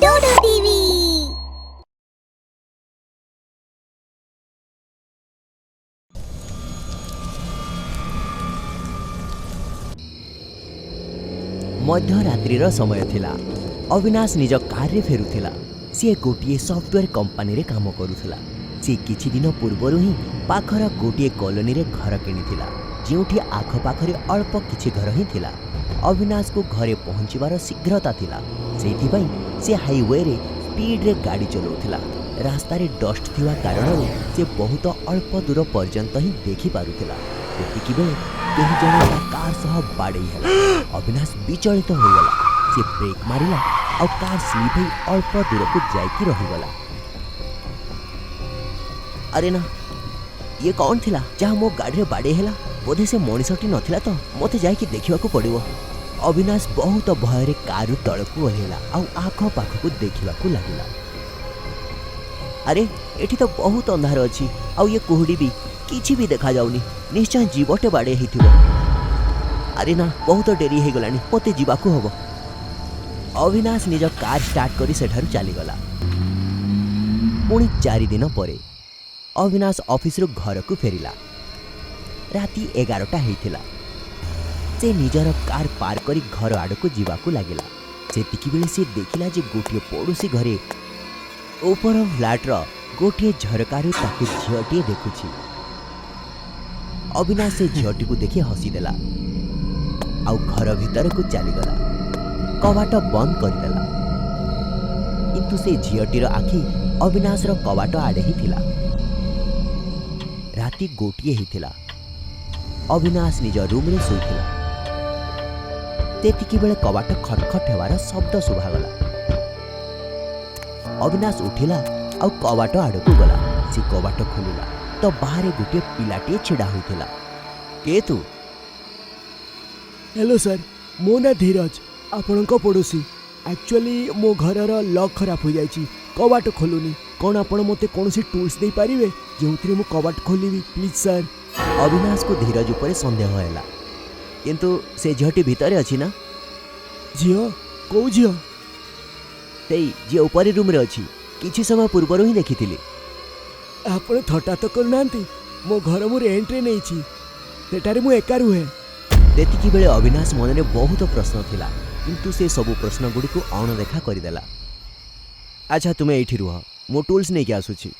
डोडो TV. मध्यरात्रिर समय थिला। अविनाश निज कार रे फेरुथिला। सी गोटे सॉफ्टवेयर कंपनी रे काम करुथिला। सी किछि दिन पूर्वरु ही पाखर गोटे कॉलोनी रे घर किनिथिला, जोठी आख पाखरे अल्प किछि घर ही थिला। अविनाश को घरे पहुंचीबार शीघ्रता थिला, सेथिपई से हाईवे रे स्पीड रे गाड़ी चलाउथिला। रास्ता रे डस्ट थिवा कारण से बहुत अल्प दूर पर्यंत ही देखि पारुथिला। एतिकी बेले केही जण कार सह बाड़े हैला। अविनाश विचलित हो गला। से ब्रेक मारिला और कार स्लिप ही अल्प दूर को जाइकी रहीगला। अरे ना, ये कौन थिला जहाँ मो गाड़ी रे बाड़े हैला? बोधे से मनीषटी नथिला तो मते जाइकी देखिबाकू पड़िबो। अविनाश बहुत भय कार तलकू ओह्लेला और आख पाखकू देखिबाकू लागिला। अरे एठी तो बहुत अंधार अछि और ये कुहुडी भी किछि भी देखा जाउनी। निश्चय जीवटे बाड़े हेथिबो। अरे ना, बहुत डेरी हे गलानी, मते जीवाकू हबो। अविनाश निज कार स्टार्ट करी सेठारु चली गला। पुणी 4 दिन परे अविनाश ऑफिस रु घर को फेरिला। राति 11टा हेथिला। से निजर कार पार करी घर आड़कू जीवाकू लागिला। सेतिकी बेले से देखिला जे गोटे पड़ोसी घरे ऊपर फ्लैट रो गोटे झरकारु ताकू झियटी देखुछि। अविनाश से झियटी को देखि हसीदेला आउ घर भीतर को चलीगला। कवाट बंद करदेला, किंतु से झियटीर आखि अविनाश रो कवाट आड़े ही थिला। राति गोटिए ही थिला। अविनाश निज रूम रे सोईथिला। तेतिकी बेले कवाट खटखट हेवार शब्द शुभागला। अविनाश उठिला और कवाट आड़कू गला। से कवाट खोलिला तो बाहर गोटे पिलाटे छिड़ा होइथिला। के तू? हेलो सर, मो ना धीरज, आपणक पड़ोसी। एक्चुअली मो घरर लॉक खराब हो जाइछि, कबाट खोलुनी। कौन आपण मते कौनसी टूल्स दे पारिबे जेउथरे मो कबाट खोलिबी प्लीज सर? अविनाश को धीरज ऊपर संदेह हैला, किंतु से झियटी भितरे अछि ना? झियो? को झियो? सेई जे ऊपर रूम रे अछि, किछि समय पूर्व ही देखिथिली। आपण थटा तो करनांती। मो घर मो रेंट रे नेछि, सेटारे मो एका रुहे। तेतिकी बेले अविनाश मन में बहुत प्रश्न थिला, किंतु से सबु प्रश्न गुडी को अणदेखा करदेला। अच्छा तुमे एठी रुह, मो टूल्स नहीं के आसुछि।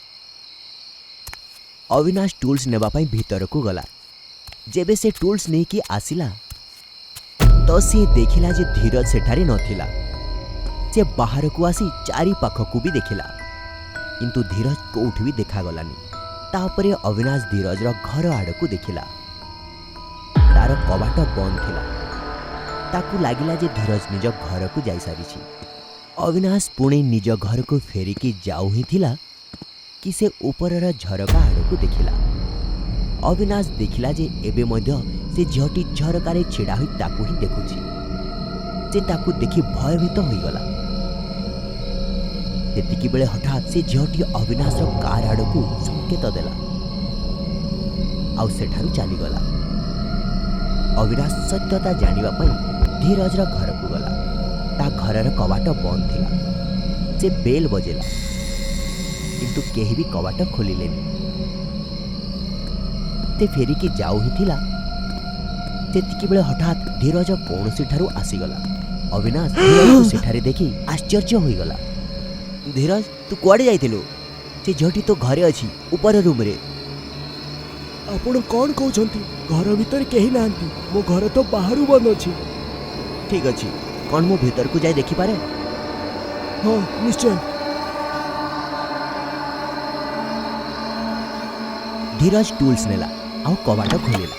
अविनाश टूल्स नेबा पई भीतर को गला। जेबे से टूल्स नहीं कि आसिला तो से देखिला जे धीरज सेठारे नथिला। से बाहर को आसी चारि पाख को भी देखिला, किंतु धीरज कोउठी भी देखा गलानी। तापरे अविनाश धीरज रो घर आड़कू देखिला। तार कबाट बंद थिला। ताकू लागिला जे धीरज निज घर को जाई सारिछि। अविनाश पुणे निज घर को फेरिकी जाऊ ही थिला कि से ऊपरर झरका आड़कू देखिला। अविनाश देखिला जे एबे मध्य से झटी झरकारे छिड़ा होई ताकू ही देखुछि। से ताकू देखि भयभीत होई गला। तेतिकी बेले हठात से झटी अविनाश रो कार आड़कू संकेत देला आउ सेठारु चली गला। अविनाश सत्यता जानिबा पई धीरज रो घर को गला। ता घरर कबाट बंद थिला। से बेल बजेला, किंतु केही भी कबाट खोलिलेनी। ते फेरिकी जाऊ ही थिला। तेतिकी बेले हठात धीरज कौनसी ठारू आसीगला। अविनाश धीरज सेठारे देखि आश्चर्य होई गला। धीरज तू कुआडे जाइथिलु? से झटी तो घरे अछि, ऊपर रूम रे। आपण कौन कहउछंती? घर भीतर केही नांती, मो घर तो बाहरु बंद अछि। ठीक अछि, कौन मो भीतर को जाय देखि पारे? हां निश्चय। धीरज टूल्स नेला आउ कबाट खोलिला।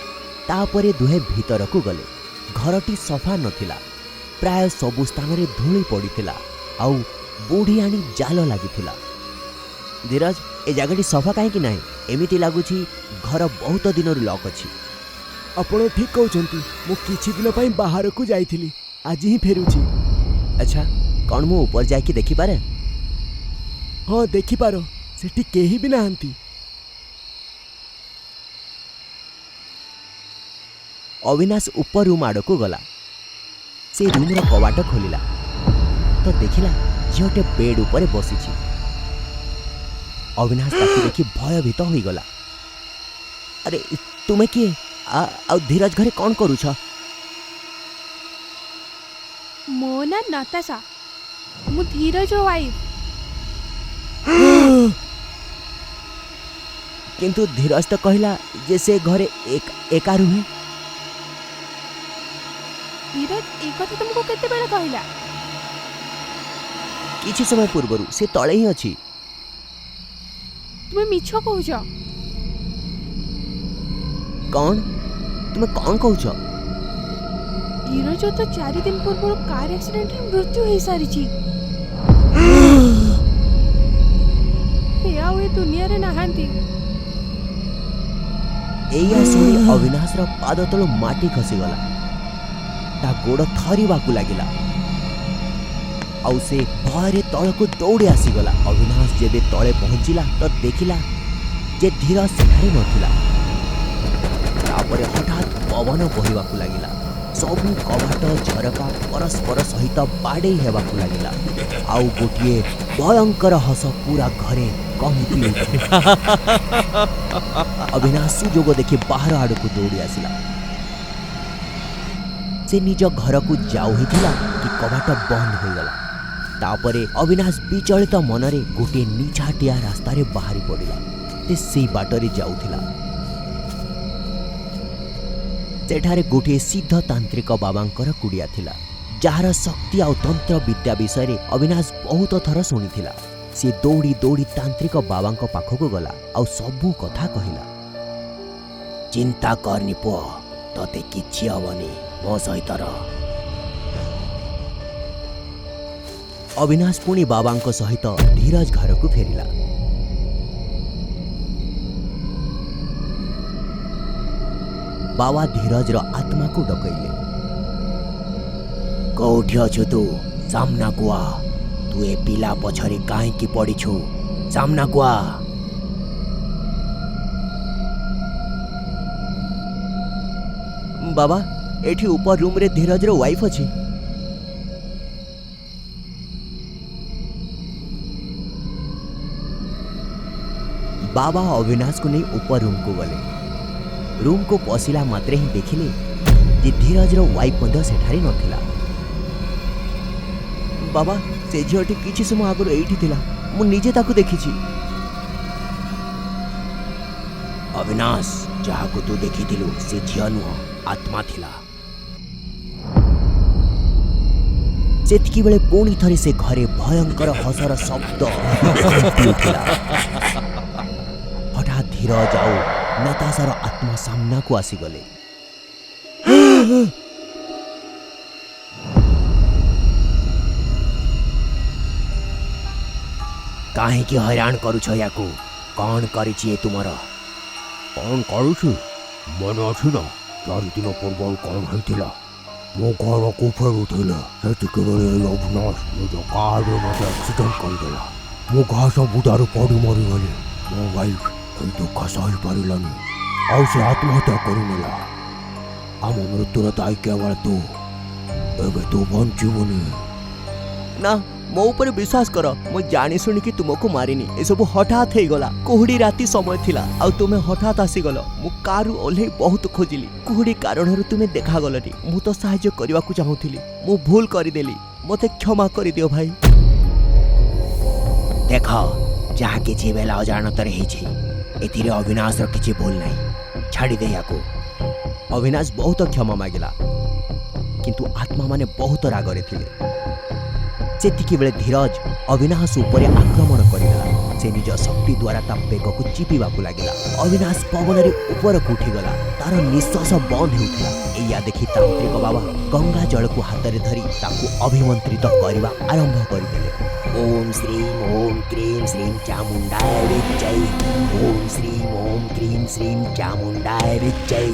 तापरे दुहे भीतर को गले। घरटी सफा नथिला। प्राय सबु स्थान रे धूଳି पड़िथिला आउ बुढ़ी आनी जाल लागिथिला। धीरज ए जगहटी सफा काहे कि नाही? एमिति लागुछि घर बहुत दिन लॉक अछि। आपण ठीक कहउछंती, मो किछि दिन पई बाहर को जाइथिली, आज ही फेरुछि। अच्छा कौन मु ऊपर जाय कि देखि पारे? हां देखि पारो, सेठी केही भी नाहंती। अविनाश ऊपर रूम आड़ को गला। से रूमर कवाट खोलिला तो देखिला झीटे बेड उपरे बसीछि। अविनाश ताकू देखि भयभीत होई गला। अरे तुमे किए आ धीरज घरे कौन करूछ? मो ना नताशा, मु धीरज वाइफ। किंतु धीरज तो कहला जे से घरे एका रुहे। धीरज एक कथा तुमको केते बेला कहला? किछि समय पूर्वरु से तळे ही अछि। तुमे मिछ कहूछ। कौन तुमे कौन कहूछ? धीरज तो 4 दिन पूर्व कार एक्सीडेंट रे मृत्यु हो सारी छी। या वे दुनिया रे नहांती। एया सुनी अविनाश रो पाद तळ माटी खसी गला। ता गोड़ थरीबाकू लागिला आउ से भयरे तळको दौड़ी आसीगला। अविनाश जेबे तळे पहुंचिला तो देखिला जे धीरज सेठारे नथिला। तापरे हठात पवन बहिबाकू लागिला। सबु कवाट झरका परस्पर सहित बाड़े हेबाकू लागिला। आउ गोटिए भयंकर हस पूरा घरे कंपी उठिला। अविनाश सुजोग देखि बाहर आड़कू दौड़ी आसिला। से निज घर को जाऊ ही थिला कि कवाट बंद हो गला। तापरे अविनाश विचलित मनरे गोटे निछाटिया रास्ता रे बाहरी पड़िला। ते सेई बाटरे जाउथिला। सेठारे गोटे सिद्ध तांत्रिक बाबांकर कुड़िया थिला जार शक्ति आ तंत्र विद्या विषय रे अविनाश बहुत थर शुणिथिला। से दौड़ी दौड़ी तांत्रिक बाबांक पाखको गला आ सबु कथा कहिला। चिंता करनी पुओ, तते किछि हबनी, मो सहित रह। अविनाश पुणी बाबांक सहित धीरज घर को फेरिला। बाबा धीरज रो आत्मा को डकैले। कोठी अछु तू? सामना को आ। तू ए पिला पछरे काहे की पड़ीछु? सामना को आ। बाबा एठी ऊपर रूम रे धीरज रो वाइफ अछि। बाबा अविनाश को नहीं ऊपर रूम को गले। रूम को पशिला मात्रे ही देखिले जे धीरज रो वाइफ मध्य सेठारी नथिला। बाबा से झीटी किछि समय आगु एठी थिला, मु निजे ताकू देखिछि। अविनाश जहा को तू देखिथिलु से झिया नुह, आत्मा थिला। सेतकी बेले पुणी थरे से घरे भयंकर हसर शब्द उठिला। हठात धीरज आउ नताशार आत्मा सामना को आसीगले। काहे की हैरान करूछ याकू? कौन करिछि तुमर? कौन करुछु? मन अछि ना 4 दिन पूर्व कौन होइतिला? मो घर को फेरुथिले। सेतिके बेले अविनाश निज कार रे मते एक्सीडेंट करदेला। मो घास बुदारू पड़ी मरिगली। मो वाइफ दुख सही पारिलानी आउ से आत्महत्या करिनेला। आम मृत्युर दायी केवल तू। एबे तू बंचिबुनी। ना मो ऊपर विश्वास कर। मो जानी सुनी कि तुमको मारिनी। ए सब हठात हे गला। कुहुडी राती समय थिला आ तुमे हठात आसी गलो। मु कारु ओल्हे बहुत खोजिली। कुहुडी कारणरु तुमे देखा गलनी। मु तो सहाय्य करबा को चाहूथिली। मु भूल करि देली। मते क्षमा करि दियो भाई। देखो जहा किछि बेला अजाणत रही छी। एथिरे अविनाश र किछि भूल नाही। छाड़ी दे याको। अविनाश बहुत क्षमा मागिला किंतु आत्मा माने बहुत रागरे थिले। सेतिकी बेले धीरज अविनाश उपरे आक्रमण करिदेला। से निज शक्ति द्वारा ता बेक को चिपिबाकू लागिला। अविनाश पवन रे ऊपर को उठिगला। तार निश्वास बंद हेउथिला। एया देखि तांत्रिक बाबा गंगा जल को हाथ रे धरी ताकू अभिमंत्रित करबा आरंभ करिदेले। ओम क्रीम श्रीम चामुंडाय विजय। ओम क्रीम श्रीम चामुंडाय विजय।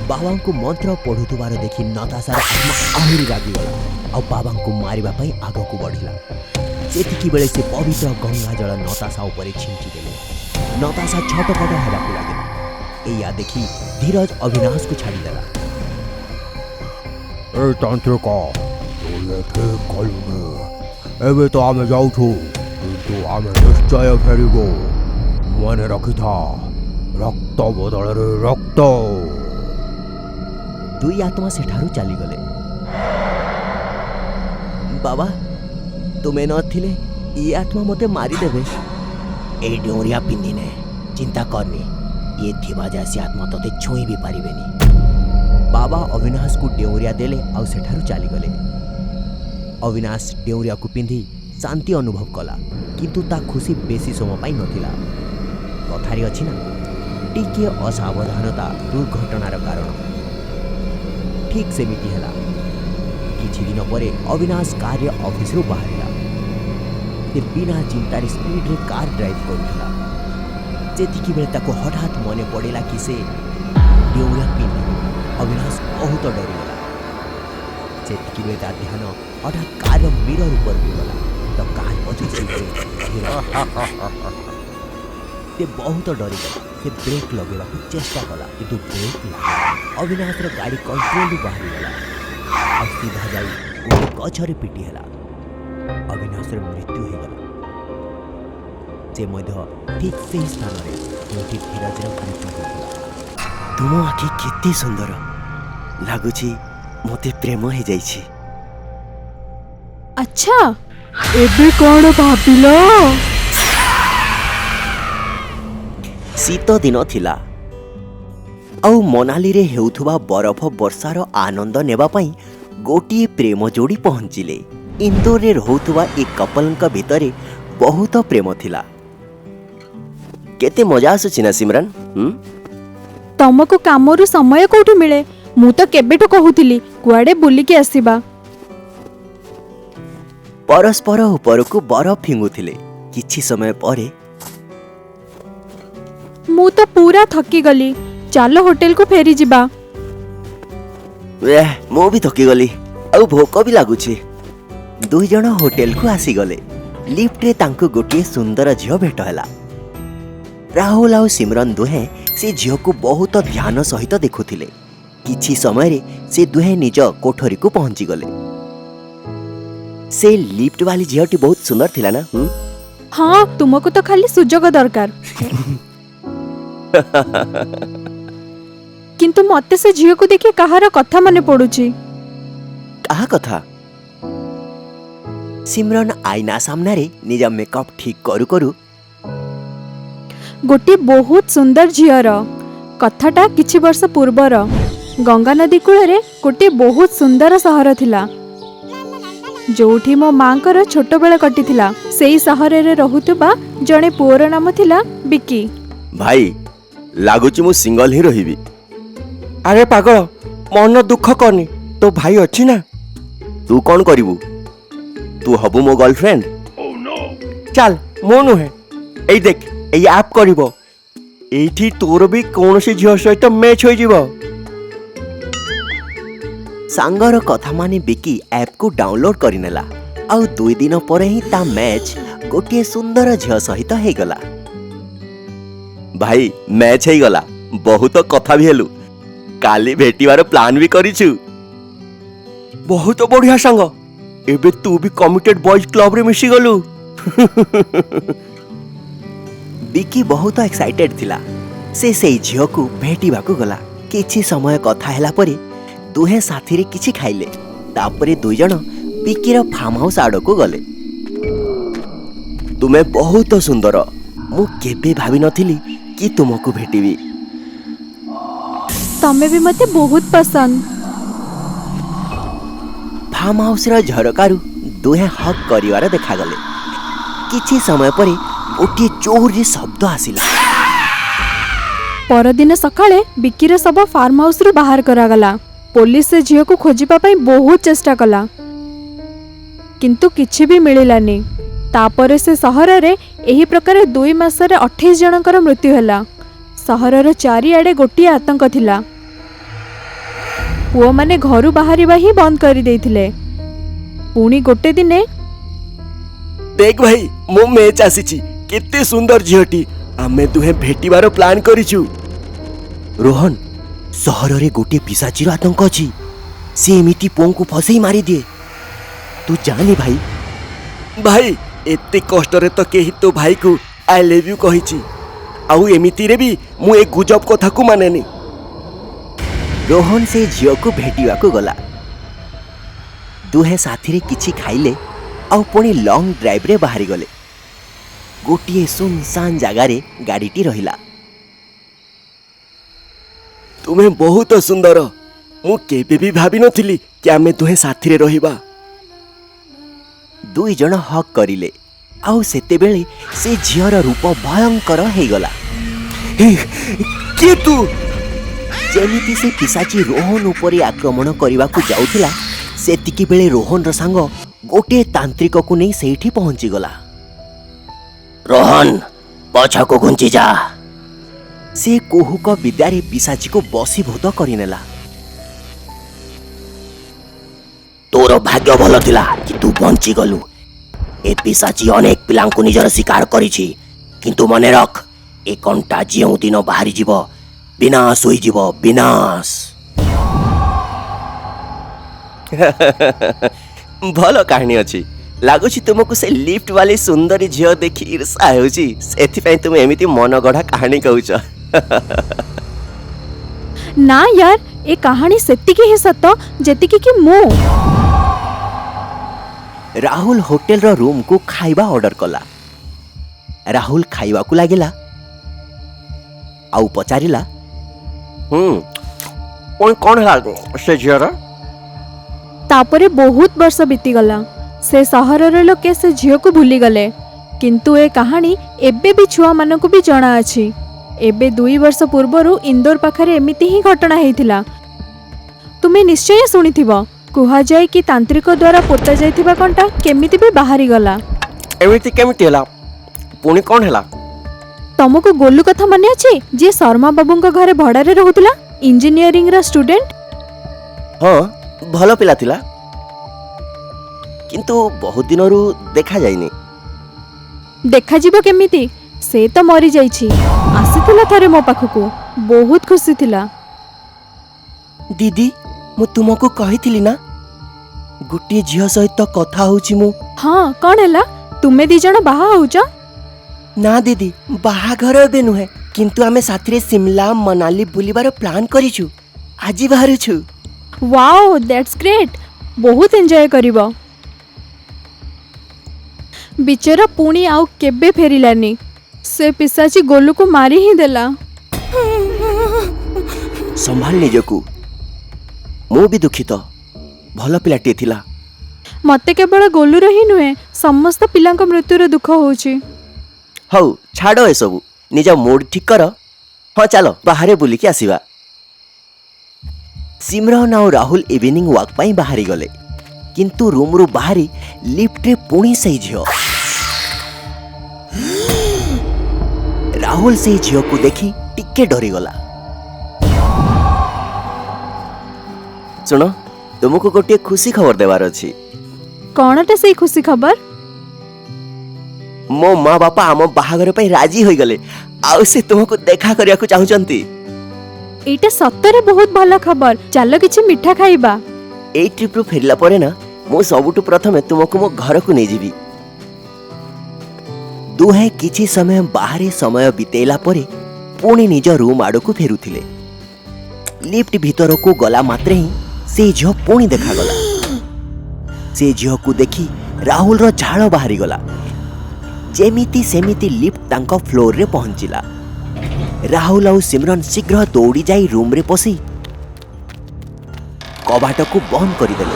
बाबा को मंत्र पढ़ुथुबार देखि नताशार आत्मा आहुरी रागिगला। आ बाबा को मारिबा पई आग को बढ़िला। सेतिकी बेले से पवित्र गंगा जल नताशा उपरे छिंची देले। नताशा छटपट हेबाकू लागिला। एया देखि धीरज अविनाश को छाड़ी देला। ए तांत्रिक तू ये ठीक कलुने एबे तो आमे जाउछु किंतु आमे निश्चय फेरिबो मने रखिथा रक्त बदଳରେ रक्त। दुई आत्मा सेठारु चलीगले। बाबा तुमे नथिले ये आत्मा मते मारिदेवे। ए डोरिया पिंधिने चिंता करनी ये थिबा जासी आत्मा तोते छुई भी पारिबेनी। बाबा अविनाश को डेउरिया देले आउ सेठारु चलीगले। अविनाश डेउरिया को पिंधि शांति अनुभव कला किंतु ता खुशी बेसी समय पाई नथिला। कथारी अछि ना टिके असावधानता दुर्घटनार कारण। ठीक सेमिति हैला। किछि दिन परे अविनाश कार्य ऑफिस रु बाहरिला। ते बिना चिंतार स्पीड रे कार ड्राइव करुला। जेतिकी बेले ताको हठात मने पड़ेला कि से डेउरिया पिंधि। अविनाश बहुत डरिगला। जेतिकी बेले ता ध्यान हठात कार मिरर ऊपर गला तो कार पछी ते बहुत डरिगला। से ब्रेक लगेवा चेष्टा कला किंतु ब्रेक लागला। अविनाश रो गाड़ी कंट्रोल रु बाहरी गला और सीधा जाई गोटे गछरे पिटी हैला। अविनाश रो मृत्यु हो गला। से मध्य ठीक से स्थान रे जोठी धीरज रो मृत्यु होइला। तुम आखि केते सुंदर लागुची मोते प्रेम हे जाईची। अच्छा एबे कोन भाबिलो? शीत दिन थिला आउ मनाली रे हेउथुबा बरफ वर्षार आनंद नेबा पई गोटिए प्रेम जोड़ी पहुंचिले। इंदौर रे रहउथुबा एक कपलंक भितरे बहुत प्रेम थिला। केते मजा आसुछि ना सिमरन? तमको कामरु समय कोठु मिले? मु तो केबेटो कहूतिली कुआडे बुली के आसीबा। परस्पर उपरकू बरफ फिंगुथिले। किछि समय परे मु तो पूरा थकी गली। चलो होटल को फेरी जिबा। मु भी थकी गली आउ भोक भी लागुछि। दुई जण होटल को आसी गले। लिफ्ट रे तांको गोटिए सुंदर झियो भेट हैला। राहुल आउ सिमरन दुहे से झियो को बहुत ध्यान सहित देखुथिले। किछि समय रे से दुहे निज कोठरी को पहुंची गले। से लिफ्ट वाली झियोटी बहुत सुंदर थिला ना? हाँ तुमको तो खाली सुजोग दरकार। किंतु मते से झियो को देखि कहार कथा मने पडुची। कहा कथा? सिमरन आईना सामने रे निज मेकअप ठीक करू करू गोटे बहुत सुंदर झियर कथाटा किछि वर्ष पूर्वर गंगा नदी कूଳରେ गोटे बहुत सुंदर सहर थिला जोठी मो मांकर छोट बेला कटिथिला। सेई सहर रे रहुतबा जणे पुअर नाम थिला बिकी। भाई लागुची मु सिंगल ही रहिबी। अरे पागल मन दुख करनी तो भाई अछि ना। तू कौन करिवु? तू हबु मो गर्लफ्रेंड? चल मो नुहे एई देख एई ऐप करिवो। एठी तोर भी कोनोसी झियो सहित मैच होई जिवो। सांगर कथा माने बिकी ऐप को डाउनलोड करिनेला आउ 2 दिन परे ही ता मैच गोटे सुंदर झियो सहित हे गला। भाई मैच हे गला बहुत कथा भी हेलु। काली भेटिवार प्लान भी करिछु। बहुत बढ़िया संग। एबे तू भी कमिटेड बॉयज क्लब रे मिसी गलु। बिकी बहुत एक्साइटेड थिला। से झियो को भेटिबा को गला। किछि समय कथा हैला परे दुहे साथी रे किछि खाइले। तापरे दुई जण बिकीर फार्म हाउस आड़ को गले। तुमे बहुत सुंदर। मु केबे भाबी नथिली कि तुमको भेटिबी। तमे भी मते बहुत पसंद। फार्म हाउस रा झरकारु दुहे हक करिवार देखा गले। किछि समय परे गोटे जोर रे शब्द आसिला। परदिन सकाळे बिकीर सब फार्म हाउस रु बाहर करा गला। पुलिस से झियो को खोजिबा पई बहुत चेष्टा कला किंतु किछि भी मिलिलानी। तापरे से सहर रे एही प्रकार 2 मास रे 28 जनकर मृत्यु हैला। सहरर चारिआडे गोटिए आतंक थिला। पुओ माने घरु बाहरिबा ही बंद करि देइथिले। पुणी गोटे दिने देख भाई मो मैच आसीची। केते सुंदर झियोटी। आमे दुहे भेटिबार प्लान करिछु। रोहन सहर रे गोटे पिसाचीर आतंक अछि। ସେ ଏମିତି ପୁଅଙ୍କୁ ଫସେଇ ମାରି ଦିଏ। ତୁ ଜାଣି ଭାଇ, ଭାଇ ଏତେ କଷ୍ଟରେ ତ କେହି ତୋ ଭାଇକୁ ଆଇ ଲଭ୍ ୟୁ କହିଛି, ଆଉ ଏମିତିରେ ବି ମୁଁ ଏ ଗୁଜବ କଥାକୁ ମାନେନି। ରୋହନ ସେ ଝିଅକୁ ଭେଟିବାକୁ ଗଲା। ଦୁହେଁ ସାଥିରେ କିଛି ଖାଇଲେ ଆଉ ପୁଣି ଲଙ୍ଗ ଡ୍ରାଇଭରେ ବାହାରି ଗଲେ। ଗୋଟିଏ ସୁନସାନ ଜାଗାରେ ଗାଡ଼ିଟି ରହିଲା। ତୁମେ ବହୁତ ସୁନ୍ଦର, ମୁଁ କେବେ ବି ଭାବିନଥିଲି କି ଆମେ ଦୁହେଁ ସାଥିରେ ରହିବା। ଦୁଇ ଜଣ ହକ୍ କରିଲେ ଆଉ ସେତେବେଳେ ସେ ଝିଅର ରୂପ ଭୟଙ୍କର ହେଇଗଲା। କିଏ ତୁ? ଯେମିତି ସେ ପିଶାଚି ରୋହନ ଉପରେ ଆକ୍ରମଣ କରିବାକୁ ଯାଉଥିଲା, ସେତିକି ବେଳେ ରୋହନର ସାଙ୍ଗ ଗୋଟିଏ ତାନ୍ତ୍ରିକକୁ ନେଇ ସେଇଠି ପହଞ୍ଚିଗଲା। ରୋହନ, ପଛକୁ ଘୁଞ୍ଚି ଯା। ସେ କୁହୁକ ବିଦ୍ୟାରେ ପିଶାଚୀକୁ ବଶୀଭୂତ କରିନେଲା। ତୋର ଭାଗ୍ୟ ଭଲ ଥିଲା କି ତୁ ବଞ୍ଚିଗଲୁ। ଏ ପିଶାଚୀ ଅନେକ ପିଲାଙ୍କୁ ନିଜର ଶିକାର କରିଛି, କିନ୍ତୁ ମନେ ରଖ, ଏ କଣ୍ଟା ଯେଉଁ ଦିନ ବାହାରିଯିବ ବିନାଶ ହୋଇଯିବ, ବିନାଶ। ଭଲ କାହାଣୀ ଅଛି। ଲାଗୁଛି ତୁମକୁ ସେ ଲିଫ୍ଟ ବାଲି ସୁନ୍ଦରୀ ଝିଅ ଦେଖି ଈର୍ଷା ହେଉଛି, ସେଥିପାଇଁ ତୁମେ ଏମିତି ମନଗଢ଼ା କାହାଣୀ କହୁଛ। ନା ୟାର, ଏ କାହାଣୀ ସେତିକି ହିଁ ସତ ଯେତିକି କି ମୁଁ। ରାହୁଲ ହୋଟେଲର ରୁମକୁ ଖାଇବା ଅର୍ଡର କଲା। ରାହୁଲ ଖାଇବାକୁ ଲାଗିଲା ଆଉ ପଚାରିଲା, କଣ ହେଲା ସେ ଝିଅର? ତାପରେ ବହୁତ ବର୍ଷ ବିତିଗଲା। ସେ ସହରର ଲୋକେ ସେ ଝିଅକୁ ଭୁଲିଗଲେ, କିନ୍ତୁ ଏ କାହାଣୀ ଏବେ ବି ଛୁଆମାନଙ୍କୁ ବି ଜଣାଅଛି। ଏବେ 2 ବର୍ଷ ପୂର୍ବରୁ ଇନ୍ଦୋର ପାଖରେ ଏମିତି ହିଁ ଘଟଣା ହେଇଥିଲା। ତୁମେ ନିଶ୍ଚୟ ଶୁଣିଥିବ, କୁହାଯାଏ କି ତାନ୍ତ୍ରିକ ଦ୍ୱାରା ପୋତା ଯାଇଥିବା କଣ୍ଟା କେମିତି ବି ବାହାରିଗଲା। ଏମିତି କେମିତି ହେଲା? ପୁଣି କଣ ହେଲା? ତମକୁ ଗୋଲୁ କଥା ମନେ ଅଛି, ଯିଏ ଶର୍ମା ବାବୁଙ୍କ ଘରେ ଭଡ଼ାରେ ରହୁଥିଲା, ଇଞ୍ଜିନିୟରିଂର ଷ୍ଟୁଡେଣ୍ଟ? ହଁ, ଭଲ ପିଲା ଥିଲା, କିନ୍ତୁ ବହୁତ ଦିନରୁ ଦେଖାଯାଇନି। ଦେଖାଯିବ କେମିତି? ସେ ତ ମରିଯାଇଛି। ଆସିଥିଲା ଥରେ ମୋ ପାଖକୁ, ବହୁତ ଖୁସି ଥିଲା। ଦିଦି, ମୁଁ ତୁମକୁ କହିଥିଲି ନା, ଗୋଟିଏ ଝିଅ ସହିତ କଥା ହଉଛି ମୁଁ। ହଁ, କଣ ହେଲା? ତୁମେ 2 ଜଣ ବାହା ହଉଛ? ନା ଦିଦି, ବାହାଘର ଏବେ ନୁହେଁ, କିନ୍ତୁ ଆମେ ସାଥିରେ ସିମଲା ମନାଲି ବୁଲିବାର ପ୍ଲାନ୍ କରିଛୁ। ଆଜି ବାହାରୁଛୁ। Wow, that's great. ବହୁତ ଏନ୍ଜୟ କରିବ। ବିଚରା ପୁଣି ଆଉ କେବେ ଫେରିଲାନି। ସେ ପିଶାଚି ଗୋଲୁକୁ ମାରି ହିଁ ଦେଲା। ସମ୍ଭାଳ ନିଜକୁ। ମୁଁ ବି ଦୁଃଖିତ, ଭଲ ପିଲାଟିଏ ଥିଲା। ମତେ କେବଳ ଗୋଲୁର ହିଁ ନୁହେଁ, ସମସ୍ତ ପିଲାଙ୍କ ମୃତ୍ୟୁର ଦୁଃଖ ହଉଛି। ହଉ ଛାଡ଼ ଏସବୁ, ନିଜ ମୁଡ୍ ଠିକ୍ କର। ହଁ ଚାଲ ବାହାରେ ବୁଲିକି ଆସିବା। ସିମରନ୍ ଆଉ ରାହୁଲ ଇଭିନିଂ ୱାକ୍ ପାଇଁ ବାହାରି ଗଲେ, କିନ୍ତୁ ରୁମ୍ରୁ ବାହାରି ଲିଫ୍ଟରେ ପୁଣି ସେଇ ଝିଅ। ରାହୁଲ ସେଇ ଝିଅକୁ ଦେଖି ଟିକେ ଡରିଗଲା। ଶୁଣ, ତୁମକୁ ଗୋଟିଏ ଖୁସି ଖବର ଦେବାର ଅଛି। କଣଟା ସେଇ ଖୁସି ଖବର? ମୋ ମା ବାପା ଆମ ବାହାଘର ପାଇଁ ରାଜି ହୋଇଗଲେ, ଆଉ ସେ ତୁମକୁ ଦେଖା କରିବାକୁ ଚାହୁଁଛନ୍ତି। ଏଇଟା ସତରେ ବହୁତ ଭଲ ଖବର। ଚାଲ କିଛି ମିଠା ଖାଇବା। ଏଇ ଟ୍ରିପ୍ରୁ ଫେରିଲା ପରେ ନା, ମୁଁ ସବୁଠୁ ପ୍ରଥମେ ତୁମକୁ ମୋ ଘରକୁ ନେଇଯିବି। ଦୁହେଁ କିଛି ସମୟ ବାହାରେ ସମୟ ବିତେଇଲା ପରେ ପୁଣି ନିଜ ରୁମ୍ ଆଡ଼କୁ ଫେରୁଥିଲେ। ଲିଫ୍ଟ ଭିତରକୁ ଗଲା ମାତ୍ରେ ହିଁ ସେ ଝିଅ ପୁଣି ଦେଖାଗଲା। ସେ ଝିଅକୁ ଦେଖି ରାହୁଲର ଝାଳ ବାହାରିଗଲା। ଯେମିତି ସେମିତି ଲିଫ୍ଟ ତାଙ୍କ ଫ୍ଲୋରରେ ପହଞ୍ଚିଲା। ରାହୁଲ ଆଉ ସିମରନ୍ ଶୀଘ୍ର ଦୌଡ଼ି ଯାଇ ରୁମ୍ରେ ପଶି କବାଟକୁ ବନ୍ଦ କରିଦେଲେ।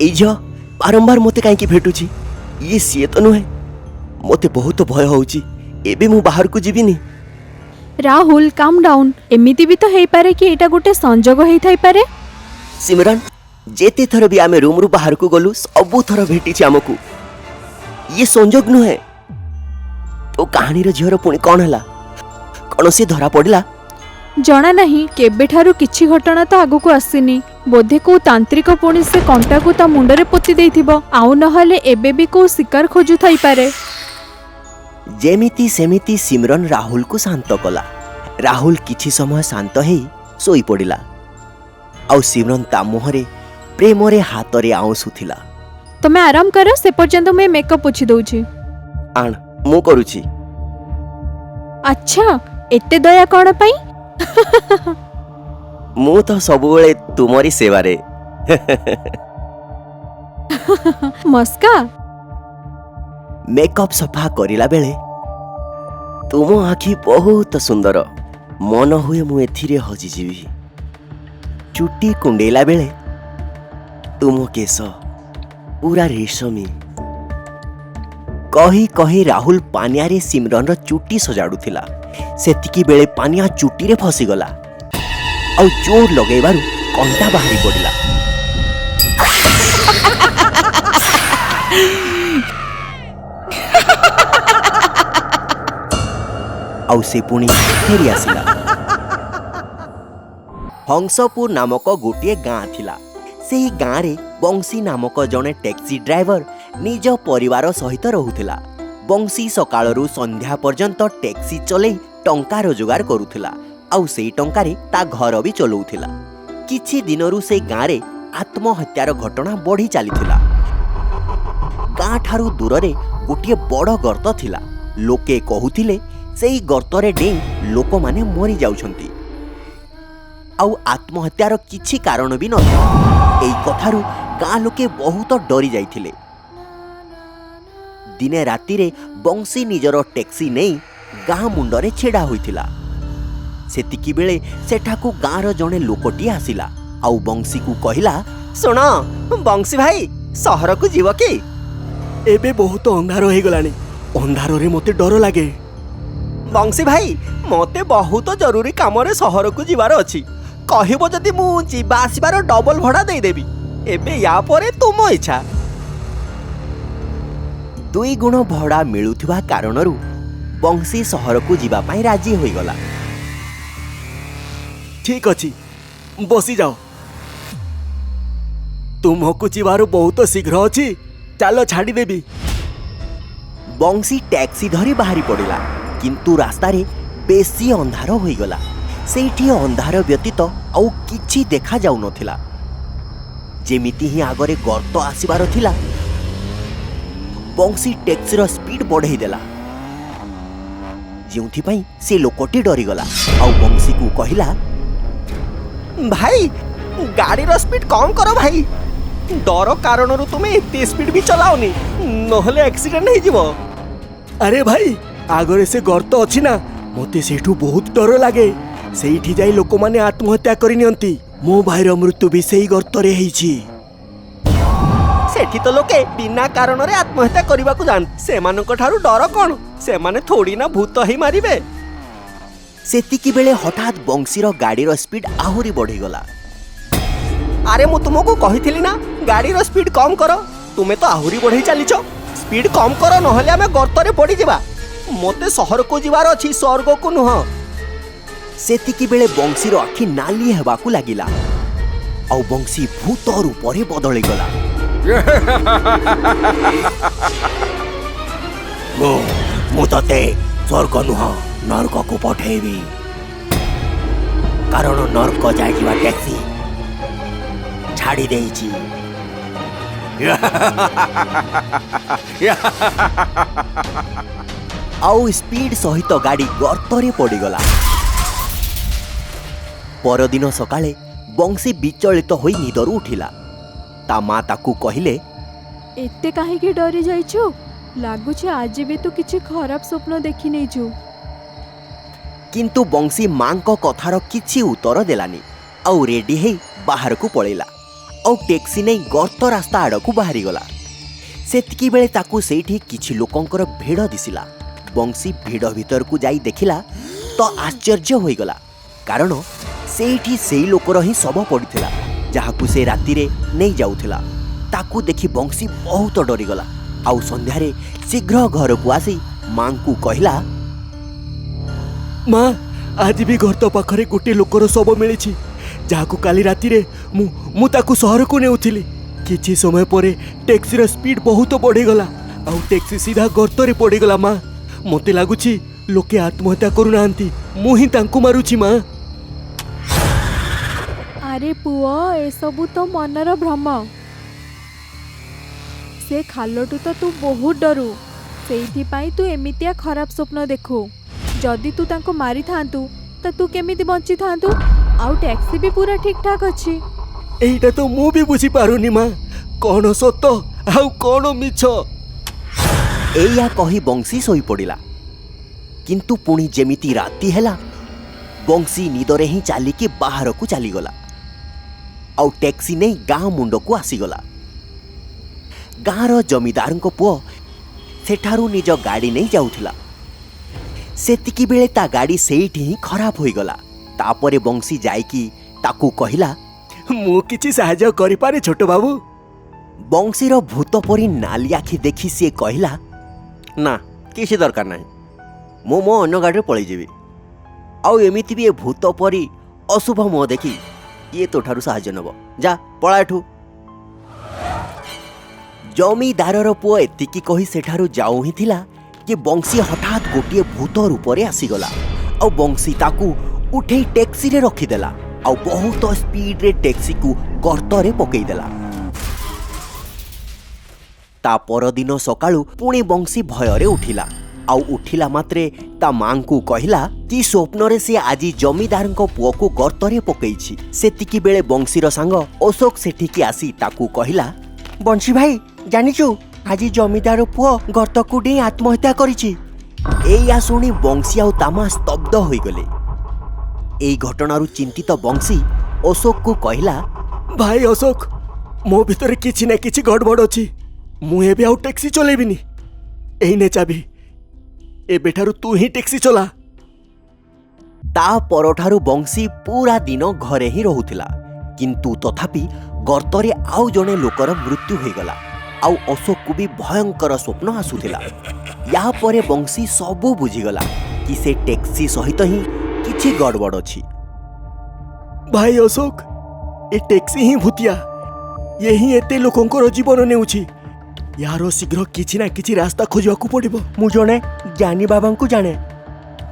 ଏଇ ଝିଅ ବାରମ୍ବାର ମୋତେ କାହିଁକି ଭେଟୁଛି? ଇଏ ସିଏ ତ ନୁହେଁ। ମୋତେ ବହୁତ ଭୟ ହଉଛି। ଏବେ ମୁଁ ବାହାରକୁ ଯିବିନି। ରାହୁଲ, କାମ୍ ଡାଉନ୍। ଏମିତି ବି ତ ହେଇପାରେ କି ଏଇଟା ଗୋଟେ ସଂଯୋଗ ହେଇଥାଇପାରେ। ସିମରନ୍, ଯେତେ ଥର ବି ଆମେ ରୁମ୍ରୁ ବାହାରକୁ ଗଲୁ, ସବୁଥର ଭେଟିଛି ଆମକୁ। ଇଏ ସଂଯୋଗ ନୁହେଁ। ତୋ କାହାଣୀର ଝିଅର ପୁଣି କଣ ହେଲା? କଣ ସେ ଧରା ପଡ଼ିଲା? ଜଣା ନାହିଁ, କେବେଠାରୁ କିଛି ଘଟଣା ତ ଆଗକୁ ଆସିନି। ବୋଧେ କୋଉ ତାନ୍ତ୍ରିକ ପୁଣି ସେ କଣ୍ଟାକୁ ତା ମୁଣ୍ଡରେ ପୋତି ଦେଇଥିବ, ଆଉ ନହେଲେ ଏବେ ବି କୋଉ ଶିକାର ଖୋଜୁଥାଇପାରେ। ଯେମିତି ସେମିତି ସିମରନ୍ ରାହୁଲକୁ ଶାନ୍ତ କଲା ରାହୁଲ କିଛି ସମୟ ଶାନ୍ତ ହେଇ ଶୋଇ ପଡ଼ିଲା। ଆଉ ସିମ୍ରନ୍ ତା ମୁହଁରେ ପ୍ରେମରେ ହାତରେ ଆଉଁସୁଥିଲା। ତମେ ଆରାମ କର, ସେ ପର୍ଯ୍ୟନ୍ତ ମୁଁ ମେକଅପ୍ ପୋଛି ଦଉଛି। ଆଣ, ମୁଁ କରୁଛି। ଆଚ୍ଛା, ଏତେ ଦୟା କ'ଣ ପାଇଁ? ମୁଁ ତ ସବୁବେଳେ ତୁମରି ସେବାରେ। ମସ୍କା। ମେକଅପ୍ ସଫା କରିଲା ବେଳେ ତୁମ ଆଖି ବହୁତ ସୁନ୍ଦର, ମନ ହୁଏ ମୁଁ ଏଥିରେ ହଜିଯିବି। ଚୁଟି କୁଣ୍ଡେଇଲା ବେଳେ ତୁମ କେଶ ପୁରା ରେଶମୀ। କହି କହି ରାହୁଲ ପାନିଆରେ ସିମ୍ରନ୍ର ଚୁଟି ସଜାଡୁଥିଲା। ସେତିକି ବେଳେ ପାନିଆ ଚୁଟିରେ ଫସିଗଲା ଆଉ ଜୋର ଲଗେଇବାରୁ କଣ୍ଟା ବାହାରି ପଡ଼ିଲା। ଆଉ ସେ ପୁଣି ଫେରି ଆସିଲା। ହଂସପୁର ନାମକ ଗୋଟିଏ ଗାଁ ଥିଲା। ସେହି ଗାଁରେ ବଂଶୀ ନାମକ ଜଣେ ଟ୍ୟାକ୍ସି ଡ୍ରାଇଭର ନିଜ ପରିବାର ସହିତ ରହୁଥିଲା। ବଂଶୀ ସକାଳରୁ ସନ୍ଧ୍ୟା ପର୍ଯ୍ୟନ୍ତ ଟ୍ୟାକ୍ସି ଚଲେଇ ଟଙ୍କା ରୋଜଗାର କରୁଥିଲା ଆଉ ସେଇ ଟଙ୍କାରେ ତା ଘର ବି ଚଲାଉଥିଲା। କିଛି ଦିନରୁ ସେ ଗାଁରେ ଆତ୍ମହତ୍ୟାର ଘଟଣା ବଢ଼ି ଚାଲିଥିଲା। ଗାଁ ଠାରୁ ଦୂରରେ ଗୋଟିଏ ବଡ଼ ଗର୍ତ୍ତ ଥିଲା। ଲୋକେ କହୁଥିଲେ ସେଇ ଗର୍ତ୍ତରେ ଡେଇଁ ଲୋକମାନେ ମରି ଯାଉଛନ୍ତି ଆଉ ଆତ୍ମହତ୍ୟାର କିଛି କାରଣ ବି ନଥିଲା। ଏଇ କଥାରୁ ଗାଁ ଲୋକେ ବହୁତ ଡରି ଯାଇଥିଲେ। ଦିନେ ରାତିରେ ବଂଶୀ ନିଜର ଟ୍ୟାକ୍ସି ନେଇ ଗାଁ ମୁଣ୍ଡରେ ଛିଡ଼ା ହୋଇଥିଲା। ସେତିକି ବେଳେ ସେଠାକୁ ଗାଁର ଜଣେ ଲୋକଟିଏ ଆସିଲା ଆଉ ବଂଶୀକୁ କହିଲା, ଶୁଣ ବଂଶୀ ଭାଇ, ସହରକୁ ଯିବ କି? ଏବେ ବହୁତ ଅନ୍ଧାର ହେଇଗଲାଣି, ଅନ୍ଧାରରେ ମୋତେ ଡର ଲାଗେ। ବଂଶୀ ଭାଇ, ମୋତେ ବହୁତ ଜରୁରୀ କାମରେ ସହରକୁ ଯିବାର ଅଛି। କହିବ ଯଦି ମୁଁ ଯିବା ଆସିବାର ଡବଲ ଭଡ଼ା ଦେଇଦେବି। ଏବେ ୟା ପରେ ତୁମ ଇଚ୍ଛା। 2 ଗୁଣ ଭଡ଼ା ମିଳୁଥିବା କାରଣରୁ ବଂଶୀ ସହରକୁ ଯିବା ପାଇଁ ରାଜି ହୋଇଗଲା। ଠିକ୍ ଅଛି, ବସିଯାଅ। ତୁମକୁ ଯିବାର ବହୁତ ଶୀଘ୍ର ଅଛି, ଚାଲ ଛାଡ଼ିଦେବି। ବଂଶୀ ଟ୍ୟାକ୍ସି ଧରି ବାହାରି ପଡ଼ିଲା, କିନ୍ତୁ ରାସ୍ତାରେ ବେଶୀ ଅନ୍ଧାର ହୋଇଗଲା। ସେଇଠି ଅନ୍ଧାର ବ୍ୟତୀତ ଆଉ କିଛି ଦେଖାଯାଉନଥିଲା। ଯେମିତି ହିଁ ଆଗରେ ଗର୍ତ୍ତ ଆସିବାର ଥିଲା, ବଂଶୀ ଟ୍ୟାକ୍ସିର ସ୍ପିଡ୍ ବଢ଼େଇ ଦେଲା, ଯେଉଁଥିପାଇଁ ସେ ଲୋକଟି ଡରିଗଲା ଆଉ ବଂଶୀକୁ କହିଲା, ଭାଇ ଗାଡ଼ିର ସ୍ପିଡ୍ କମ୍ କର ଭାଇ। ଡର କାରଣରୁ ତୁମେ ଏତେ ସ୍ପିଡ୍ ବି ଚଲାଓନି, ନହେଲେ ଆକ୍ସିଡେଣ୍ଟ ହେଇଯିବ। ଆରେ ଭାଇ, ଆଗରେ ସେ ଗର୍ତ୍ତ ଅଛି ନା, ମୋତେ ସେଇଠୁ ବହୁତ ଡର ଲାଗେ। ସେଇଠି ଯାଇ ଲୋକମାନେ ଆତ୍ମହତ୍ୟା କରିନିଅନ୍ତି। ମୋ ଭାଇର ମୃତ୍ୟୁ ବି ସେଇ ଗର୍ତ୍ତରେ ହେଇଛି। ସେଠି ତ ଲୋକେ ବିନା କାରଣରେ ଆତ୍ମହତ୍ୟା କରିବାକୁ ଯାଆନ୍ତି। ସେମାନଙ୍କ ଠାରୁ ଡର କ'ଣ? ସେମାନେ ଥୋଡ଼ି ନା ଭୂତ ହେଇ ମାରିବେ। ସେତିକି ବେଳେ ହଠାତ୍ ବଂଶୀର ଗାଡ଼ିର ସ୍ପିଡ୍ ଆହୁରି ବଢ଼ିଗଲା। ଆରେ ମୁଁ ତୁମକୁ କହିଥିଲି ନା ଗାଡ଼ିର ସ୍ପିଡ୍ କମ୍ କର, ତୁମେ ତ ଆହୁରି ବଢ଼େଇ ଚାଲିଛ। ସ୍ପିଡ୍ କମ୍ କର, ନହେଲେ ଆମେ ଗର୍ତ୍ତରେ ପଡ଼ିଯିବା। ମୋତେ ସହରକୁ ଯିବାର ଅଛି, ସ୍ୱର୍ଗକୁ ନୁହଁ। ସେତିକି ବେଳେ ବଂଶୀର ଆଖି ନାଲି ହେବାକୁ ଲାଗିଲା ଆଉ ବଂଶୀ ଭୂତ ରୂପରେ ବଦଳିଗଲା। ମୁଁ ତତେ ସ୍ୱର୍ଗ ନୁହଁ ନର୍କକୁ ପଠେଇବି, କାରଣ ନର୍କ ଯାଇଥିବା ଟ୍ୟାକ୍ସି ଛାଡ଼ି ଦେଇଛି। ଆଉ ସ୍ପିଡ୍ ସହିତ ଗାଡ଼ି ଗର୍ତ୍ତରେ ପଡ଼ିଗଲା। ପରଦିନ ସକାଳେ ବଂଶୀ ବିଚଳିତ ହୋଇ ନିଦରୁ ଉଠିଲା। ତା ମା ତାକୁ କହିଲେ, ଏତେ କାହିଁକି ଡରି ଯାଇଛୁ? ଲାଗୁଛି ଆଜି ବି ତୁ କିଛି ଖରାପ ସ୍ୱପ୍ନ ଦେଖି ନେଇଛୁ। କିନ୍ତୁ ବଂଶୀ ମାଙ୍କ କଥାର କିଛି ଉତ୍ତର ଦେଲାନି ଆଉ ରେଡି ହେଇ ବାହାରକୁ ପଳେଇଲା ଆଉ ଟ୍ୟାକ୍ସି ନେଇ ଗର୍ତ୍ତ ରାସ୍ତା ଆଡ଼କୁ ବାହାରିଗଲା। ସେତିକି ବେଳେ ତାକୁ ସେଇଠି କିଛି ଲୋକଙ୍କର ଭିଡ଼ ଦିଶିଲା। ବଂଶୀ ଭିଡ଼ ଭିତରକୁ ଯାଇ ଦେଖିଲା ତ ଆଶ୍ଚର୍ଯ୍ୟ ହୋଇଗଲା, କାରଣ ସେଇଠି ସେଇ ଲୋକର ହିଁ ଶବ ପଡ଼ିଥିଲା ଯାହାକୁ ସେ ରାତିରେ ନେଇ ଯାଉଥିଲା। ତାକୁ ଦେଖି ବଂଶୀ ବହୁତ ଡରିଗଲା ଆଉ ସନ୍ଧ୍ୟାରେ ଶୀଘ୍ର ଘରକୁ ଆସି ମାଙ୍କୁ କହିଲା, ମା, ଆଜି ବି ଗର୍ତ୍ତ ପାଖରେ ଗୋଟିଏ ଲୋକର ଶବ ମିଳିଛି, ଯାହାକୁ କାଲି ରାତିରେ ମୁଁ ତାକୁ ସହରକୁ ନେଉଥିଲି। କିଛି ସମୟ ପରେ ଟ୍ୟାକ୍ସିର ସ୍ପିଡ୍ ବହୁତ ବଢ଼ିଗଲା ଆଉ ଟ୍ୟାକ୍ସି ସିଧା ଗର୍ତ୍ତରେ ପଡ଼ିଗଲା। ମା, ମୋତେ ଲାଗୁଛି ଲୋକେ ଆତ୍ମହତ୍ୟା କରୁନାହାନ୍ତି, ମୁଁ ହିଁ ତାଙ୍କୁ ମାରୁଛି ମା। ଆରେ ପୁଅ, ଏସବୁ ତ ମନର ଭ୍ରମ। ସେ ଖାଲଠୁ ତ ତୁ ବହୁତ ଡରୁ, ସେଇଥିପାଇଁ ତୁ ଏମିତିଆ ଖରାପ ସ୍ୱପ୍ନ ଦେଖୁ। ଯଦି ତୁ ତାଙ୍କୁ ମାରିଥାନ୍ତୁ ତ ତୁ କେମିତି ବଞ୍ଚିଥାନ୍ତୁ? ଆଉ ଟ୍ୟାକ୍ସି ବି ପୁରା ଠିକ୍ ଠାକ୍ ଅଛି। ଏଇଟା ତ ମୁଁ ବି ବୁଝିପାରୁନି ମା, କ'ଣ ସତ ଆଉ କ'ଣ ମିଛ। ଏଇଆ କହି ବଂଶୀ ଶୋଇପଡ଼ିଲା। କିନ୍ତୁ ପୁଣି ଯେମିତି ରାତି ହେଲା, ବଂଶୀ ନିଦରେ ହିଁ ଚାଲିକି ବାହାରକୁ ଚାଲିଗଲା ଆଉ ଟ୍ୟାକ୍ସି ନେଇ ଗାଁ ମୁଣ୍ଡକୁ ଆସିଗଲା। ଗାଁର ଜମିଦାରଙ୍କ ପୁଅ ସେଠାରୁ ନିଜ ଗାଡ଼ି ନେଇ ଯାଉଥିଲା। ସେତିକି ବେଳେ ତା ଗାଡ଼ି ସେଇଠି ହିଁ ଖରାପ ହୋଇଗଲା। ତାପରେ ବଂଶୀ ଯାଇକି ତାକୁ କହିଲା, ମୁଁ କିଛି ସାହାଯ୍ୟ କରିପାରେ ଛୋଟ ବାବୁ? ବଂଶୀର ଭୂତ ପରି ନାଲି ଆଖି ଦେଖି ସିଏ କହିଲା, ନା କିଛି ଦରକାର ନାହିଁ, ମୁଁ ମୋ ଅନ୍ୟ ଗାଡ଼ିରେ ପଳେଇଯିବି। ଆଉ ଏମିତି ବି ଏ ଭୂତ ପରି ଅଶୁଭ ମୁହଁ ଦେଖି ଇଏ ତୋଠାରୁ ସାହାଯ୍ୟ ନେବ। ଯା ପଳା ଏଠୁ। ଜମିଦାରର ପୁଅ ଏତିକି କହି ସେଠାରୁ ଯାଉ ହିଁ ଥିଲା କି ବଂଶୀ ହଠାତ୍ ଗୋଟିଏ ଭୂତ ରୂପରେ ଆସିଗଲା ଆଉ ବଂଶୀ ତାକୁ ଉଠେଇ ଟ୍ୟାକ୍ସିରେ ରଖିଦେଲା ଆଉ ବହୁତ ସ୍ପିଡରେ ଟ୍ୟାକ୍ସିକୁ ଗର୍ତ୍ତରେ ପକେଇଦେଲା। ତା ପରଦିନ ସକାଳୁ ପୁଣି ବଂଶୀ ଭୟରେ ଉଠିଲା ଆଉ ଉଠିଲା ମାତ୍ରେ ତା ମାଙ୍କୁ କହିଲା କି ସ୍ୱପ୍ନରେ ସେ ଆଜି ଜମିଦାରଙ୍କ ପୁଅକୁ ଗର୍ତ୍ତରେ ପକେଇଛି। ସେତିକି ବେଳେ ବଂଶୀର ସାଙ୍ଗ ଅଶୋକ ସେଠିକି ଆସି ତାକୁ କହିଲା, ବଂଶୀ ଭାଇ ଜାଣିଛୁ, ଆଜି ଜମିଦାର ପୁଅ ଗର୍ତ୍ତକୁ ଡେଇଁ ଆତ୍ମହତ୍ୟା କରିଛି। ଏଇଆ ଶୁଣି ବଂଶୀ ଆଉ ତା ମା ସ୍ତବ୍ଧ ହୋଇଗଲେ। ଏଇ ଘଟଣାରୁ ଚିନ୍ତିତ ବଂଶୀ ଅଶୋକକୁ କହିଲା, ଭାଇ ଅଶୋକ, ମୋ ଭିତରେ କିଛି ନା କିଛି ଗଡ଼ବଡ଼ ଅଛି। ମୁଁ ଏବେ ଆଉ ଟ୍ୟାକ୍ସି ଚଲେଇବିନି। ଏଇ ନେ ଚାବି, ଏବେଠାରୁ ତୁ ହିଁ ଟ୍ୟାକ୍ସି ଚଲା। ତା ପରଠାରୁ ବଂଶୀ ପୁରା ଦିନ ଘରେ ହିଁ ରହୁଥିଲା। କିନ୍ତୁ ତଥାପି ଗର୍ତ୍ତରେ ଆଉ ଜଣେ ଲୋକର ମୃତ୍ୟୁ ହୋଇଗଲା ଆଉ ଅଶୋକକୁ ବି ଭୟଙ୍କର ସ୍ୱପ୍ନ ଆସୁଥିଲା। ୟା ପରେ ବଂଶୀ ସବୁ ବୁଝିଗଲା କି ସେ ଟ୍ୟାକ୍ସି ସହିତ ହିଁ କିଛି ଗଡ଼ବଡ଼ ଅଛି। ଭାଇ ଅଶୋକ, ଏ ଟ୍ୟାକ୍ସି ହିଁ ଭୂତିଆ। ଇଏ ହିଁ ଏତେ ଲୋକଙ୍କର ଜୀବନ ନେଉଛି। ୟାର ଶୀଘ୍ର କିଛି ନା କିଛି ରାସ୍ତା ଖୋଜିବାକୁ ପଡ଼ିବ। ମୁଁ ଜଣେ ଜ୍ଞାନୀ ବାବାଙ୍କୁ ଜାଣେ,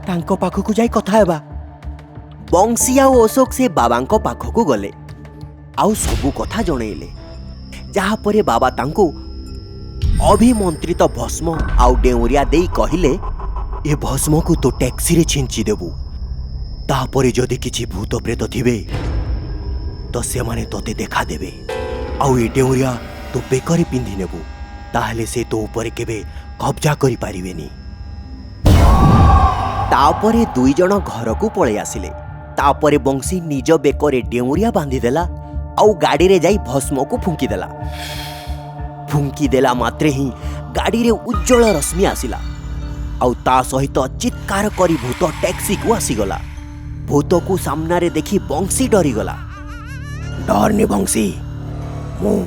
ତାଙ୍କ ପାଖକୁ ଯାଇ କଥା ହେବା। ବଂଶୀ ଆଉ ଅଶୋକ ସେ ବାବାଙ୍କ ପାଖକୁ ଗଲେ ଆଉ ସବୁ କଥା ଜଣେଇଲେ। ଯାହାପରେ ବାବା ତାଙ୍କୁ ଅଭିମନ୍ତ୍ରିତ ଭସ୍ମ ଆଉ ଡେଉଁରିଆ ଦେଇ କହିଲେ, ଏ ଭସ୍ମକୁ ତୁ ଟ୍ୟାକ୍ସିରେ ଛିଞ୍ଚି ଦେବୁ। ତାପରେ ଯଦି କିଛି ଭୂତ ପ୍ରେତ ଥିବେ ତ ସେମାନେ ତୋତେ ଦେଖାଦେବେ ଆଉ ଏ ଡେଉଁରିଆ ତୁ ବେକରେ ପିନ୍ଧି ନେବୁ। ତାହେଲେ ସେ ତୋ ଉପରେ କେବେ କବ୍ଜା କରିପାରିବେନି। ତାପରେ ଦୁଇ ଜଣ ଘରକୁ ପଳେଇ ଆସିଲେ। ତାପରେ ବଂଶୀ ନିଜ ବେକରେ ଡେଉଁରିଆ ବାନ୍ଧିଦେଲା ଆଉ ଗାଡ଼ିରେ ଯାଇ ଭସ୍ମକୁ ଫୁଙ୍କିଦେଲା। ଫୁଙ୍କିଦେଲା ମାତ୍ରେ ହିଁ ଗାଡ଼ିରେ ଉଜ୍ଜଳ ରଶ୍ମି ଆସିଲା ଆଉ ତା ସହିତ ଚିତ୍କାର କରି ଭୂତ ଟ୍ୟାକ୍ସିକୁ ଆସିଗଲା। ଭୂତକୁ ସାମ୍ନାରେ ଦେଖି ବଂଶୀ ଡରିଗଲା। ଡରନି ବଂଶୀ, ମୁଁ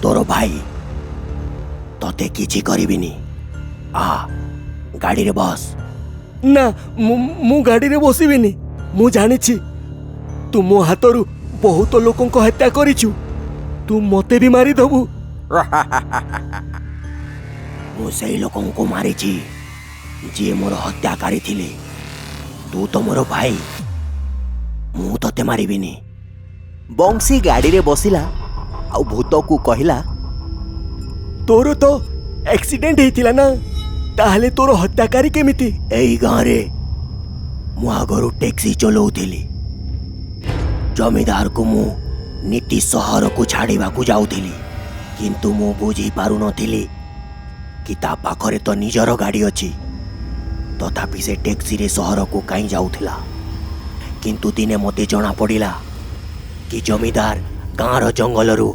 ତୋର ଭାଇ, ତତେ କିଛି କରିବିନି। ଆ ଗାଡ଼ିରେ ବସ୍। ନା, ମୁଁ ଗାଡ଼ିରେ ବସିବିନି। ମୁଁ ଜାଣିଛି ତୁ ମୋ ହାତରୁ ବହୁତ ଲୋକଙ୍କ ହତ୍ୟା କରିଛୁ। ତୁ ମତେ ବି ମାରିଦେବୁ। ମୁଁ ସେଇ ଲୋକଙ୍କୁ ମାରିଛି ଯିଏ ମୋର ହତ୍ୟାକାରୀ ଥିଲେ। ତୁ ତ ମୋର ଭାଇ, ମୁଁ ତତେ ମାରିବିନି। ବଂଶୀ ଗାଡ଼ିରେ ବସିଲା ଆଉ ଭୂତକୁ କହିଲା, ତୋର ତ ଆକ୍ସିଡେଣ୍ଟ ହେଇଥିଲା ନା, ତାହେଲେ ତୋର ହତ୍ୟାକାରୀ କେମିତି? ଏଇ ଗାଁରେ ମୁଁ ଆଗରୁ ଟ୍ୟାକ୍ସି ଚଲାଉଥିଲି। ଜମିଦାରକୁ ମୁଁ ନୀତି ସହରକୁ ଛାଡ଼ିବାକୁ ଯାଉଥିଲି, କିନ୍ତୁ ମୁଁ ବୁଝିପାରୁନଥିଲି କି ତା ପାଖରେ ତ ନିଜର ଗାଡ଼ି ଅଛି। ତଥାପି ସେ ଟ୍ୟାକ୍ସିରେ ସହରକୁ କାହିଁ ଯାଉଥିଲା। କିନ୍ତୁ ଦିନେ ମୋତେ ଜଣାପଡ଼ିଲା କି ଜମିଦାର ଗାଁର ଜଙ୍ଗଲରୁ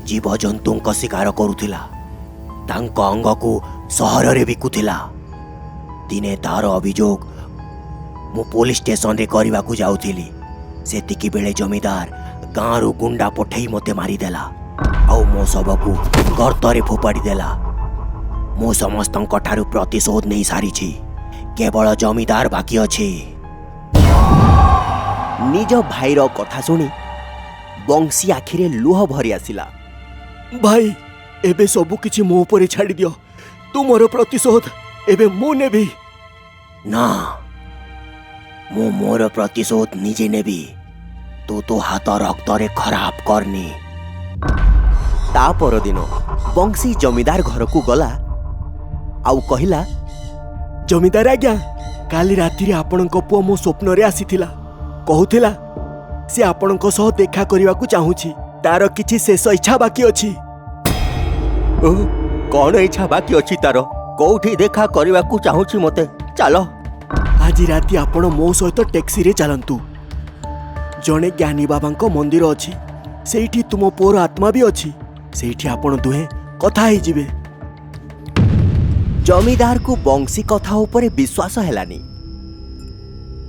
ଜୀବଜନ୍ତୁଙ୍କ ଶିକାର କରୁଥିଲା, ତାଙ୍କ ଅଙ୍ଗକୁ ସହରରେ ବିକୁଥିଲା। ଦିନେ ତାର ଅଭିଯୋଗ ମୁଁ ପୋଲିସ ଷ୍ଟେସନରେ କରିବାକୁ ଯାଉଥିଲି। ସେତିକି ବେଳେ ଜମିଦାର ଗାଁରୁ ଗୁଣ୍ଡା ପଠେଇ ମୋତେ ମାରିଦେଲା ଆଉ ମୋ ଶବକୁ ଗର୍ତ୍ତରେ ଫୋପାଡ଼ି ଦେଲା। ମୁଁ ସମସ୍ତଙ୍କ ଠାରୁ ପ୍ରତିଶୋଧ ନେଇ ସାରିଛି, କେବଳ ଜମିଦାର ବାକି ଅଛି। ନିଜ ଭାଇର କଥା ଶୁଣି ବଂଶୀ ଆଖିରେ ଲୁହ ଭରି ଆସିଲା। ଭାଇ, ଏବେ ସବୁ କିଛି ମୋ ଉପରେ ଛାଡ଼ି ଦିଅ। ତୁମର ପ୍ରତିଶୋଧ ଏବେ ମୁଁ ନେବି। ନା, ମୁଁ ମୋର ପ୍ରତିଶୋଧ ନିଜେ ନେବି। ତୁ ତୋ ହାତ ରକ୍ତରେ ଖରାପ କରନି। ତା ପରଦିନ ବଂଶୀ ଜମିଦାର ଘରକୁ ଗଲା ଆଉ କହିଲା, ଜମିଦାର ଆଜ୍ଞା, କାଲି ରାତିରେ ଆପଣଙ୍କ ପୁଅ ମୋ ସ୍ୱପ୍ନରେ ଆସିଥିଲା। କହୁଥିଲା ସେ ଆପଣଙ୍କ ସହ ଦେଖା କରିବାକୁ ଚାହୁଁଛି। ତାର କିଛି ଶେଷ ଇଚ୍ଛା ବାକି ଅଛି। କଣ ଇଚ୍ଛା ବାକି ଅଛି ତାର? କୋଉଠି ଦେଖା କରିବାକୁ ଚାହୁଁଛି ମତେ? ଚାଲ। ଆଜି ରାତି ଆପଣ ମୋ ସହିତ ଟ୍ୟାକ୍ସିରେ ଚାଲନ୍ତୁ। ଜଣେ ଜ୍ଞାନୀ ବାବାଙ୍କ ମନ୍ଦିର ଅଛି। ସେଇଠି ତୁମ ପୁଅର ଆତ୍ମା ବି ଅଛି। ସେଇଠି ଆପଣ ଦୁହେଁ କଥା ହେଇଯିବେ। ଜମିଦାରକୁ ବଂଶୀ କଥା ଉପରେ ବିଶ୍ୱାସ ହେଲାନି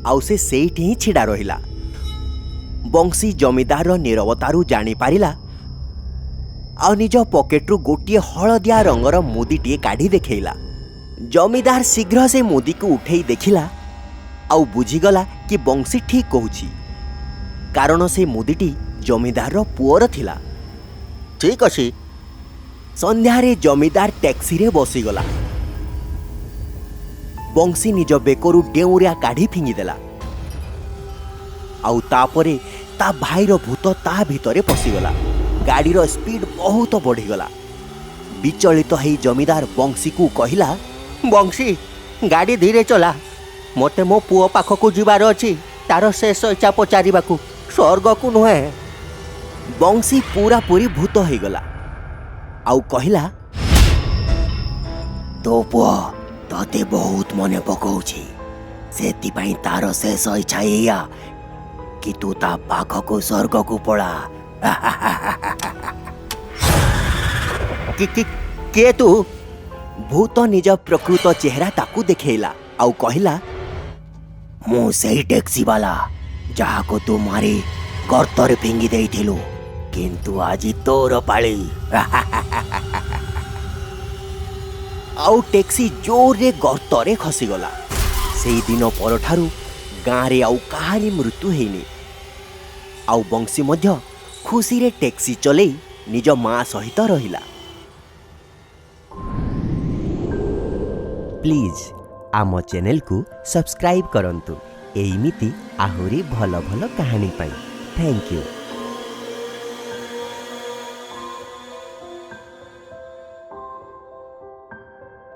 ଆଉ ସେ ସେଇଠି ହିଁ ଛିଡ଼ା ରହିଲା। ବଂଶୀ ଜମିଦାରର ନୀରବତାରୁ ଜାଣିପାରିଲା ଆଉ ନିଜ ପକେଟରୁ ଗୋଟିଏ ହଳଦିଆ ରଙ୍ଗର ମୁଦିଟିଏ କାଢ଼ି ଦେଖେଇଲା। ଜମିଦାର ଶୀଘ୍ର ସେ ମୁଦିକୁ ଉଠେଇ ଦେଖିଲା ଆଉ ବୁଝିଗଲା କି ବଂଶୀ ଠିକ୍ କହୁଛି, କାରଣ ସେ ମୁଦିଟି ଜମିଦାରର ପୁଅର ଥିଲା। ଠିକ୍ ଅଛି। ସନ୍ଧ୍ୟାରେ ଜମିଦାର ଟ୍ୟାକ୍ସିରେ ବସିଗଲା। ବଂଶୀ ନିଜ ବେକରୁ ଡେଉଁରିଆ କାଢ଼ି ଫିଙ୍ଗିଦେଲା ଆଉ ତାପରେ ତା ଭାଇର ଭୂତ ତା ଭିତରେ ପଶିଗଲା। ଗାଡ଼ିର ସ୍ପିଡ୍ ବହୁତ ବଢ଼ିଗଲା। ବିଚଳିତ ହେଇ ଜମିଦାର ବଂଶୀକୁ କହିଲା, ବଂଶୀ, ଗାଡ଼ି ଧୀରେ ଚଲା। ମୋତେ ମୋ ପୁଅ ପାଖକୁ ଯିବାର ଅଛି, ତାର ଶେଷ ଇଚ୍ଛା ପଚାରିବାକୁ, ସ୍ୱର୍ଗକୁ ନୁହେଁ। ବଂଶୀ ପୁରାପୁରି ଭୂତ ହେଇଗଲା ଆଉ କହିଲା, ତୋ ପୁଅ ତତେ ବହୁତ ମନେ ପକାଉଛି। ସେଥିପାଇଁ ତାର ଶେଷ ଇଚ୍ଛା ଏଇଆ କି ତୁ ତା ପାଖକୁ ସ୍ୱର୍ଗକୁ ପଳା। କିଏ ତୁ? ଭୂତ ନିଜ ପ୍ରକୃତ ଚେହେରା ତାକୁ ଦେଖେଇଲା ଆଉ କହିଲା, ମୁଁ ସେଇ ଟ୍ୟାକ୍ସିବାଲା ଯାହାକୁ ତୁ ମାରି ଗର୍ତ୍ତରେ ଫିଙ୍ଗି ଦେଇଥିଲୁ, କିନ୍ତୁ ଆଜି ତୋର ପାଳି। ଆଉ ଟ୍ୟାକ୍ସି ଜୋରରେ ଗର୍ତ୍ତରେ ଖସିଗଲା। ସେଇଦିନ ପରଠାରୁ ଗାଁରେ ଆଉ କାହାରି ମୃତ୍ୟୁ ହେଇନି ଆଉ ବଂଶୀ ମଧ୍ୟ ଖୁସିରେ ଟ୍ୟାକ୍ସି ଚଲେଇ ନିଜ ମା ସହିତ ରହିଲା। ପ୍ଲିଜ୍ ଆମ ଚ୍ୟାନେଲକୁ ସବସ୍କ୍ରାଇବ୍ କରନ୍ତୁ ଏଇମିତି ଆହୁରି ଭଲ ଭଲ କାହାଣୀ ପାଇଁ। Thank you.